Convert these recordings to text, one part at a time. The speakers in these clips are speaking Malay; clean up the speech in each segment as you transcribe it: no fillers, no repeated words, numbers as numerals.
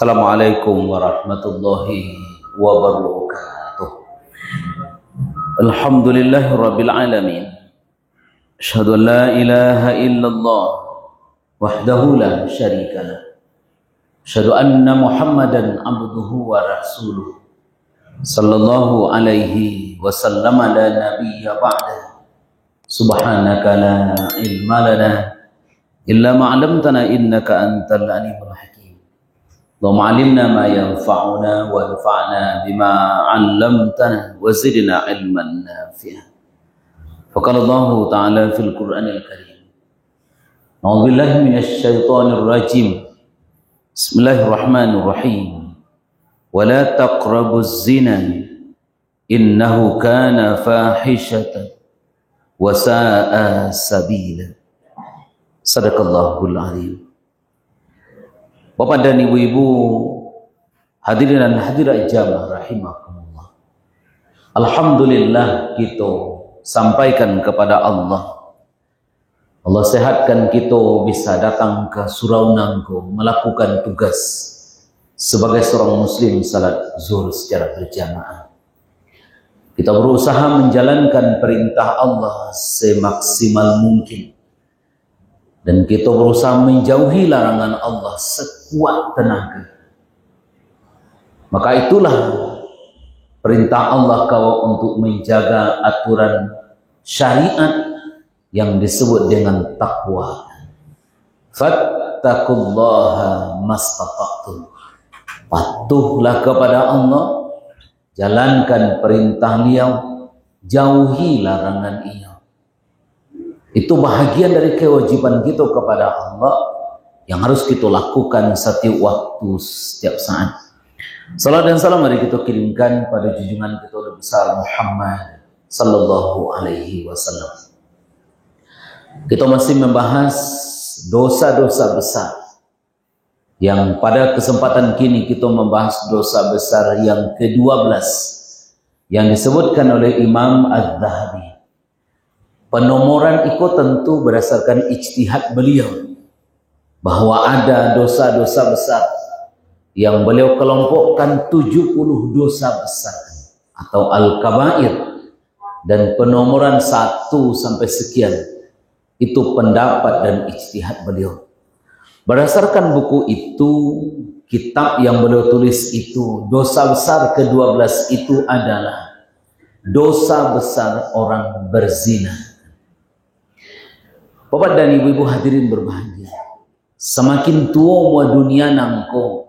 Assalamualaikum warahmatullahi wabarakatuh. Alhamdulillahirabbil alamin. Asyhadu an la ilaha illallah wahdahu la syarika lah. Asyhadu anna Muhammadan abduhu wa rasuluh. Sallallahu alaihi wasallam la nabiyya ba'da. Subhanaka la ilma lana illa ma 'allamtana innaka antal alimul hakim. Allahumma 'allimna ma yanfa'una wanfa'na bima 'allamtana wa zidna 'ilman nafi'an. Faqala Allah ta'ala fil Qur'anil Karim. A'udzu billahi minasy syaithanir rajim. Bismillahirrahmanirrahim. Wa la taqrabuz zina innahu kana fahishatan wa sa'a sabila. Sadaqallahul 'azim. Bapak dan ibu-ibu, hadirin dan hadirat jamaah rahimakumullah. Alhamdulillah kita sampaikan kepada Allah. Allah sehatkan kita bisa datang ke surau Nangko melakukan tugas sebagai seorang muslim salat zuhur secara berjamaah. Kita berusaha menjalankan perintah Allah semaksimal mungkin. Dan kita berusaha menjauhi larangan Allah sekuat tenaga. Maka itulah perintah Allah kau untuk menjaga aturan syariat yang disebut dengan takwa. Fattaqullaha mastata'tum. Patuhlah kepada Allah, jalankan perintah Beliau, jauhi larangan Ia. Itu bahagian dari kewajiban kita kepada Allah yang harus kita lakukan setiap waktu, setiap saat. Salam dan salam mari kita kirimkan pada junjungan kita besar Muhammad sallallahu alaihi wasallam. Kita masih membahas dosa-dosa besar. Yang pada kesempatan kini kita membahas dosa besar yang ke-12 yang disebutkan oleh Imam Az-Zahabi. Penomoran itu tentu berdasarkan ijtihad beliau bahwa ada dosa-dosa besar yang beliau kelompokkan 70 dosa besar atau al-kabair, dan penomoran 1 sampai sekian itu pendapat dan ijtihad beliau. Berdasarkan buku itu, kitab yang beliau tulis itu, dosa besar ke-12 itu adalah dosa besar orang berzina. Bapak dan ibu-ibu hadirin berbahagia, semakin tua mua dunia nangko,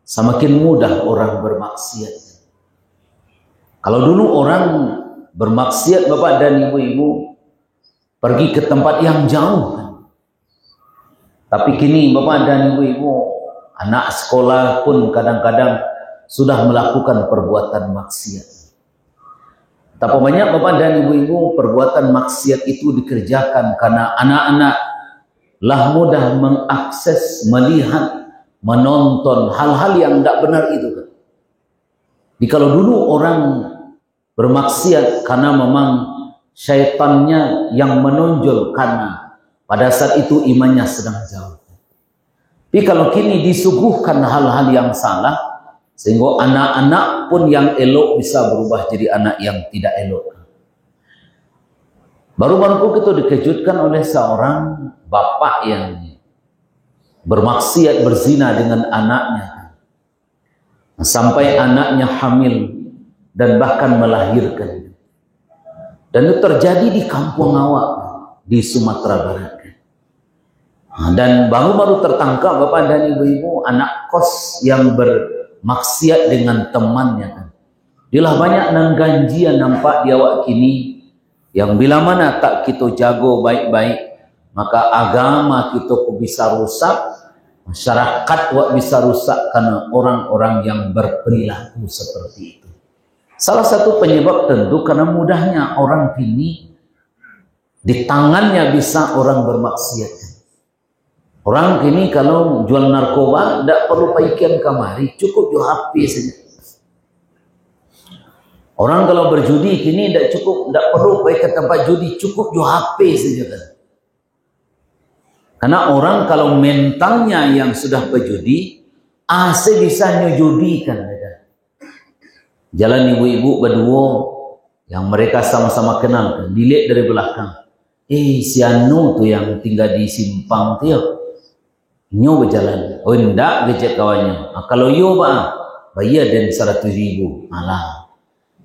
semakin mudah orang bermaksiat. Kalau dulu orang bermaksiat, bapak dan ibu-ibu, pergi ke tempat yang jauh. Tapi kini bapak dan ibu-ibu, anak sekolah pun kadang-kadang sudah melakukan perbuatan maksiat. Tak banyak bapak dan ibu-ibu, perbuatan maksiat itu dikerjakan karena anak-anak lah mudah mengakses, melihat, menonton hal-hal yang tidak benar itu kan. Jadi kalau dulu orang bermaksiat karena memang syaitannya yang menonjol, karena pada saat itu imannya sedang jauh. Tapi kalau kini disuguhkan hal-hal yang salah, sehingga anak-anak pun yang elok bisa berubah jadi anak yang tidak elok. Baru-baru kita dikejutkan oleh seorang bapak yang bermaksiat berzina dengan anaknya. Sampai anaknya hamil dan bahkan melahirkan. Dan itu terjadi di Kampung Awak di Sumatera Barat. Dan baru-baru tertangkap bapak dan ibu-ibu anak kos yang bermaksiat dengan temannya kan. Dilah banyak nang ganjian nampak di awak kini, yang bila mana tak kita jago baik-baik, maka agama kita bisa rusak, masyarakat wak bisa rusak karena orang-orang yang berperilaku seperti itu. Salah satu penyebab tentu karena mudahnya orang kini di tangannya bisa orang bermaksiat. Orang kini kalau jual narkoba tidak perlu paikian kamari, cukup jual HP saja. Orang kalau berjudi kini tidak perlu pergi ke tempat judi, cukup jual HP saja kan. Karena orang kalau mentalnya yang sudah berjudi, ase bisa nyujudikan. Jalan ibu-ibu berdua yang mereka sama-sama kenal, dilihat dari belakang. Si anu tuh yang tinggal di simpang tuh, nyo berjalan. Oh enggak, gejek kawannya. Kalau yo bayar dan 100.000, malah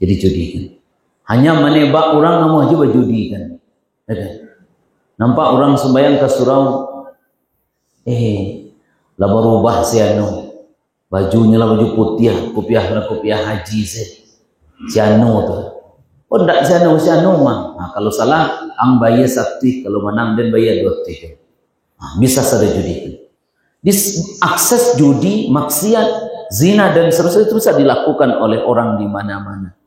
jadi judikan. Hanya menebak orang namu aja berjudikan. Nampak orang sembahyang ke surau, lah berubah si anu. Bajunya lah baju putih, kopiah haji si anu tuh. Oh enggak si anu mah. Nah, kalau salah ang bayar 1, kalau menang dan bayar 2. Nah, bisa sada judi. Akses judi, maksiat, zina dan seterusnya itu bisa dilakukan oleh orang di mana-mana.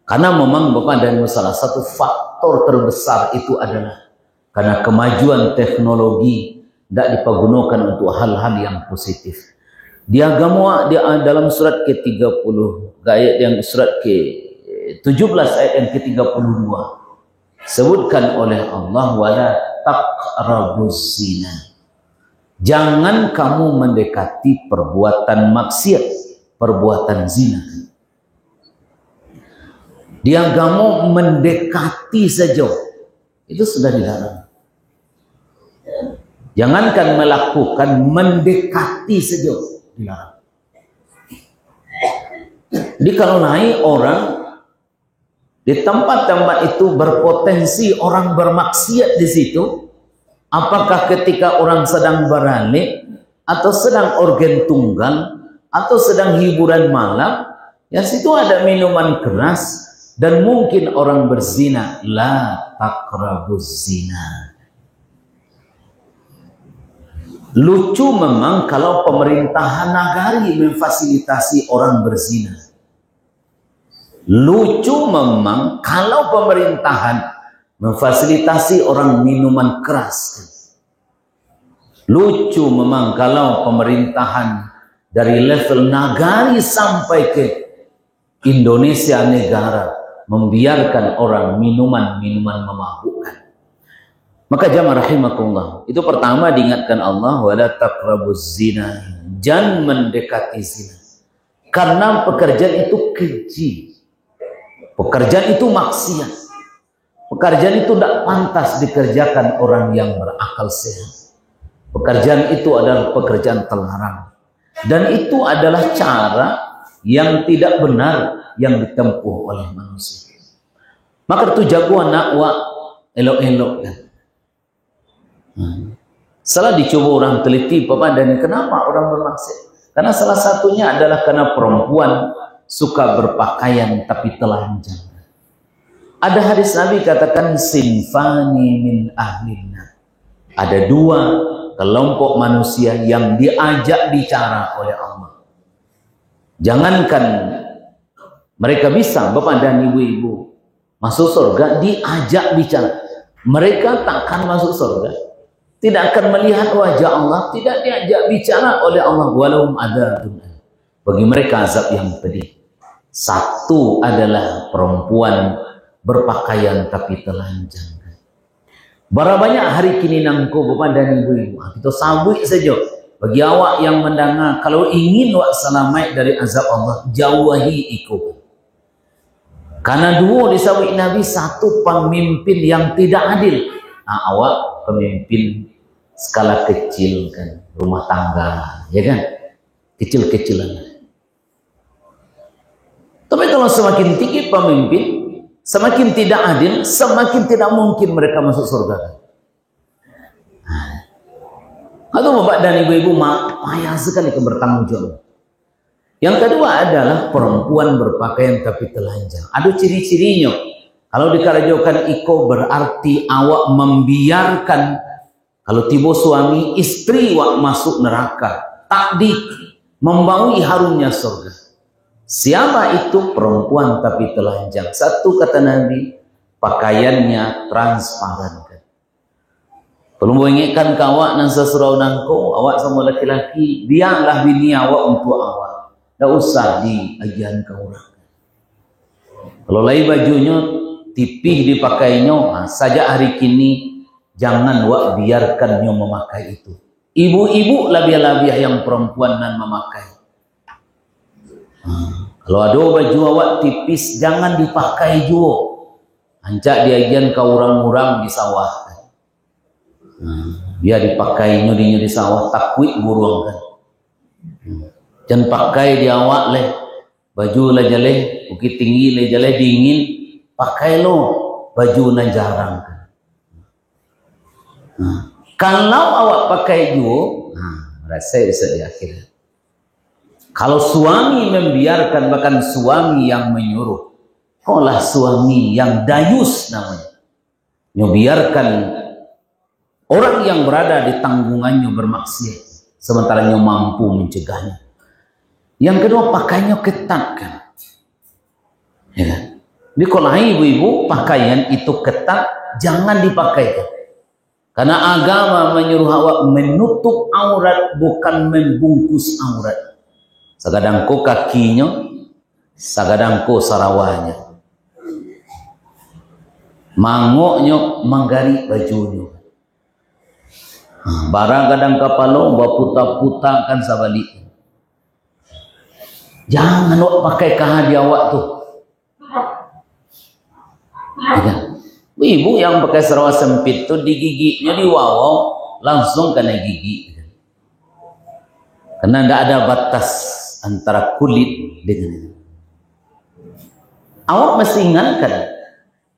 Karena memang Bapak dan Ibu, salah satu faktor terbesar itu adalah karena kemajuan teknologi tidak dipergunakan untuk hal-hal yang positif. Di agama dalam surat ke-30, ayat yang surat ke-17 ayat yang ke-32 sebutkan oleh Allah, wala taqrabuz zina. Jangan kamu mendekati perbuatan maksiat, perbuatan zina. Di agama mendekati saja itu sudah dilarang. Jangankan melakukan, mendekati saja dilarang. Jadi kalau naik orang di tempat-tempat itu berpotensi orang bermaksiat di situ, apakah ketika orang sedang beralik atau sedang organ tunggal atau sedang hiburan malam, ya situ ada minuman keras dan mungkin orang berzina, la taqrabuz zina. Lucu memang kalau pemerintahan nagari memfasilitasi orang berzina. Lucu memang kalau pemerintahan memfasilitasi orang minuman keras. Lucu memang kalau pemerintahan dari level nagari sampai ke Indonesia negara membiarkan orang minuman-minuman memabukkan. Maka jamaah rahimakumullah, itu pertama diingatkan Allah, wala taqrabuz zina, jangan mendekati zina. Karena pekerjaan itu keji. Pekerjaan itu maksiat. Pekerjaan itu tidak pantas dikerjakan orang yang berakal sehat. Pekerjaan itu adalah pekerjaan terlarang. Dan itu adalah cara yang tidak benar yang ditempuh oleh manusia. Maka itu jagoan nakwa elok-elok kan. Setelah dicoba orang teliti, Bapak dan kenapa orang bermaksiat? Karena salah satunya adalah karena perempuan suka berpakaian tapi telanjang. Ada hadis Nabi katakan sinfani min ahlina. Ada 2 kelompok manusia yang diajak bicara oleh Allah. Jangankan mereka bisa, Bapak dan Ibu-ibu, masuk surga, diajak bicara. Mereka takkan masuk surga. Tidak akan melihat wajah Allah, tidak diajak bicara oleh Allah. Walahum adzabun alim. Bagi mereka azab yang pedih. Satu adalah perempuan berpakaian tapi telanjang. Berapa banyak hari kini nangko Bapak dan Ibu-ibu, kita sabuk saja. Bagi awak yang mendengar, kalau ingin wak selamat dari azab Allah, jauhi ikut. Karena 2 disebut Nabi, 1 pemimpin yang tidak adil. Nah, awak pemimpin skala kecil kan, rumah tangga, ya kan, kecil-kecilan. Tapi kalau semakin tinggi pemimpin, semakin tidak adil, semakin tidak mungkin mereka masuk surga. Atau Bapak dan Ibu-ibu payah sekali bertanggung jawab. Yang kedua adalah perempuan berpakaian tapi telanjang. Ada ciri-cirinya. Kalau dikarajokan iko berarti awak membiarkan kalau tiba suami istri wak masuk neraka, takdik membaui harumnya surga. Siapa itu? Perempuan tapi telanjang. 1 kata Nabi, pakaiannya transparan. Belum mengingatkan ke awak nan sesurau nangko, awak sama laki-laki, biarlah bini awak untuk awak. Tak usah diajian ke orang. Kalau lain bajunya tipih dipakainya, saja hari kini jangan biarkannya memakai itu. Ibu-ibu labiah-labiah yang perempuan nan memakai. Kalau ada baju awak tipis, jangan dipakai juga. Ancak diajian ke orang-orang di sawah. Biar dipakai nyuri-nyuri sawah, takwik buruang kan. Jangan pakai di awak leh. Baju lah jaleh, bukit tinggi lah jaleh dingin. Pakai lo baju na jarang kan. Kalau awak pakai juga, rasa bisa di akhirat. Kalau suami membiarkan, bahkan suami yang menyuruh, olah suami yang dayus namanya, nyobiarkan orang yang berada di tanggungannya bermaksiat, sementara nyo mampu mencegahnya. Yang kedua, pakainya ketat kan. Ya kan? Di kalau ibu-ibu pakaian itu ketat, jangan dipakai kan. Karena agama menyuruh awak menutup aurat, bukan membungkus aurat. Sagadangko kakinya, sagadangko sarawanya. Mangoknya manggari bajunya. Barang kadang kapalo baputa-puta kan sabalik. Jangan awak pakai kahadi awak tuh. Ya. Ibu yang pakai sarawak sempit tuh digiginya di wawau langsung kena gigi. Karena tidak ada batas antara kulit dengan itu. Awak mesti ingatkan.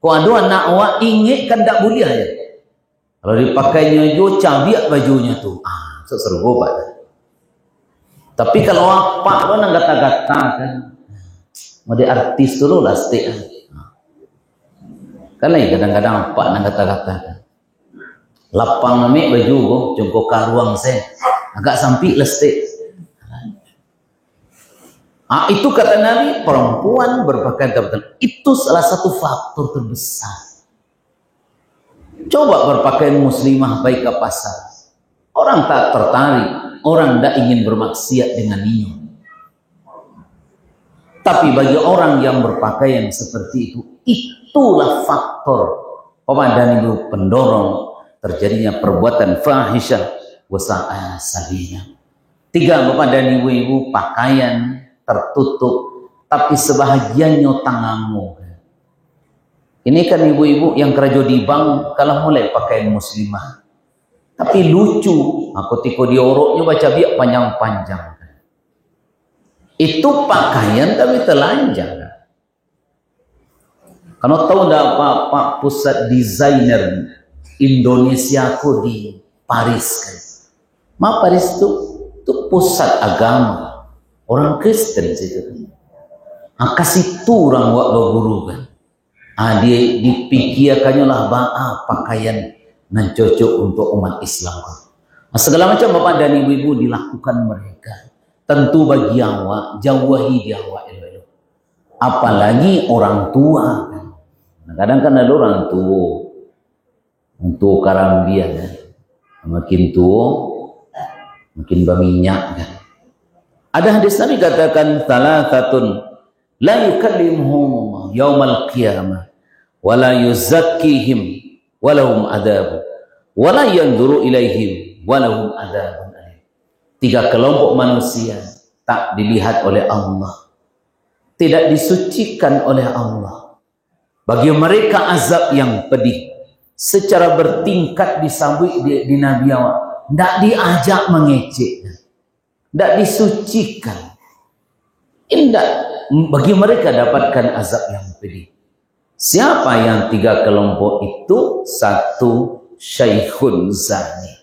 Kalau ada anak awak ingin kan tak boleh aja. Kalau dipakainya jo cabiak bajunya tuh, seru banget. Tapi kalau apa lo nang gata-gata kan, mau di artis dulu lah stik. Kan lagi kadang-kadang apa nang gata-gata kan. Lapang nami baju go, jongkok karuang sen, agak sampai lah stik. Itu kata Nabi, perempuan berpakaian kebetulan itu salah satu faktor terbesar. Coba berpakaian muslimah baik ke pasar, orang tak tertarik, orang tak ingin bermaksiat dengan dia. Tapi bagi orang yang berpakaian seperti itu, itulah faktor pemadam itu pendorong terjadinya perbuatan fahisyah wasa'a sabila. 3, Bapak dan Ibu-ibu, pakaian tertutup tapi sebahagiannya tanganmu. Ini kan ibu-ibu yang kerja di bank kalau mulai pakaian muslimah. Tapi lucu, aku tiko di oroknya baca biak panjang-panjang. Itu pakaian tapi telanjang. Kalau tahu enggak Pak pusat desainer Indonesia aku di Paris kan. Paris itu pusat agama. Orang Kristen situ. Kasih tu orang buat berguru kan. Dia dipikirkannya lah pakaian nan cocok untuk umat Islam. Segala macam Bapak dan Ibu-ibu dilakukan mereka. Tentu bagi awak, jauhi dia awak elok. Apalagi orang tua kan. Kadang kan ada orang tua. Untuk karambia kan. Makin tua, makin berminyak kan. Ada hadis Nabi katakan thalathatun la yukallimuhum yaumal qiyamah wa la yuzakkihim wa lahum adzab wa la yanzuru ilaihim wa lahum adzabun alim. 3 kelompok manusia tak dilihat oleh Allah, tidak disucikan oleh Allah. Bagi mereka azab yang pedih, secara bertingkat disambut di Nabi awak, tidak diajak mengecek, tidak disucikan. Tidak, bagi mereka dapatkan azab yang pedih. Siapa yang 3 kelompok itu? 1, syaikhun zani.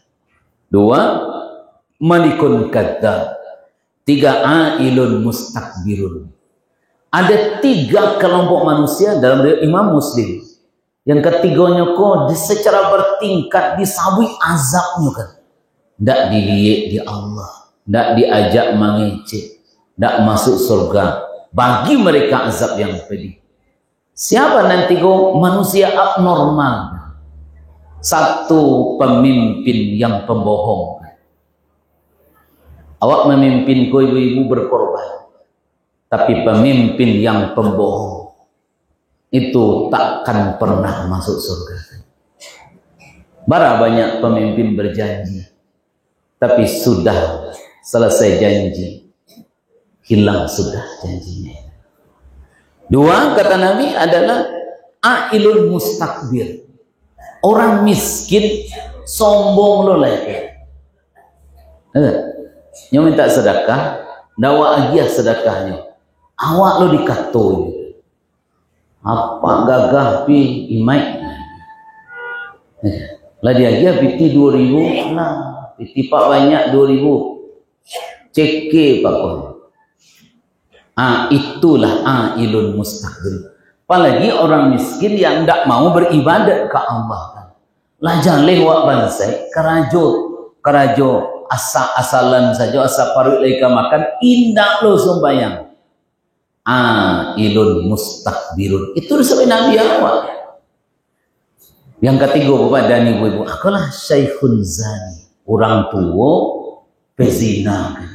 2, malikun kadzdzab. 3, ailun mustakbirun. Ada 3 kelompok manusia dalam Imam Muslim. Yang ketiganya kok secara bertingkat disabui azabnya kan. Tidak dilihat di Allah, tidak diajak mengecek, tidak masuk surga. Bagi mereka azab yang pedih. Siapa nanti kok manusia abnormal? 1, pemimpin yang pembohong. Awak memimpin kau ibu-ibu berkorban, tapi pemimpin yang pembohong itu takkan pernah masuk surga. Bara banyak pemimpin berjanji, tapi sudah selesai janji, hilang sudah janjinya. Dua, kata Nabi, adalah ailul mustakbir. Orang miskin sombong lo lah. Nyo minta sedekah, dawa agiah sedekahnya. Awak lo dikatoi. Apa gagah pi imai. Lah dia agiah piti 2000 lah. Piti pak banyak 2000. Ceke pak kon. Itulah ailul mustakbir. Apalagi orang miskin yang tidak mau beribadat ke Allah. Lah jangan lewat bansai kerajo asalan saja asa parut leka makan indah lo sembayang. Ailul mustakbirun. Itu disebut Nabi awak. Yang ketiga Bapak dan Ibu-ibu, akalah syaikhun zani, orang tua pezina.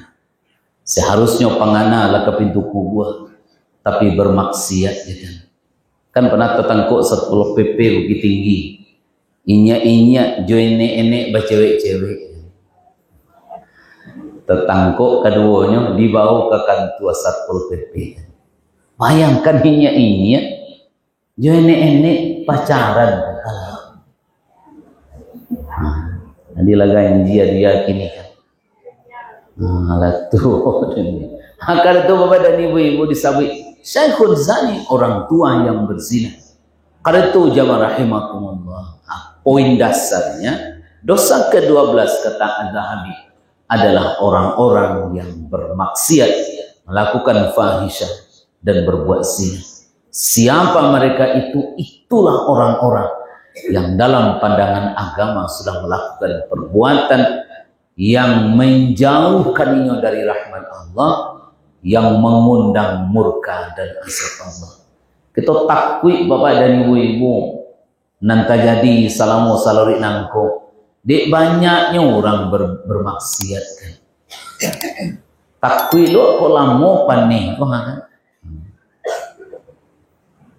Seharusnya pangana lah ke pintu kubur, tapi bermaksiat gitu. Kan pernah tertangkuk 10 PP bukit tinggi. Inya join enek bacewek-cewek. Tertangkuk keduanya dibawa ke kantor Satpol PP. Bayangkan inya join enek pacaran. Nanti lagi dia kini kan. Alah tuh. Akar itu Bapak dan Ibu-ibu disabui syaikhun zani, orang tua yang berzina. Karena itu jamaah rahimakumullah. Poin dasarnya dosa ke-12 kata Az-Zahabi adalah orang-orang yang bermaksiat, melakukan fahisyah dan berbuat zina. Siapa mereka itu? Itulah orang-orang yang dalam pandangan agama sudah melakukan perbuatan yang menjauhkannya dari rahmat Allah, yang mengundang murka dan azab Allah. Kita takwik Bapak dan Ibu-ibu, nanti jadi salamu salori nangko. Dek banyaknya orang bermaksiat kan. Takwik lo kok lama panih kan?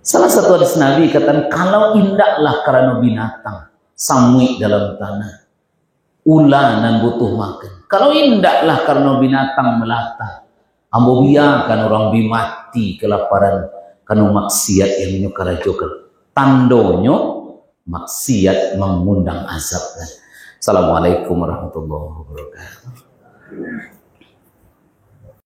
Salah satu hadis Nabi kata, kalau indaklah karena binatang samui dalam tanah, ulanan butuh makan. Kalau indaklah karena binatang melata, ambo biarkan orang bimati kelaparan karena maksiat yang menyukarajokan. Tandonyo maksiat mengundang azab. Assalamualaikum warahmatullahi wabarakatuh.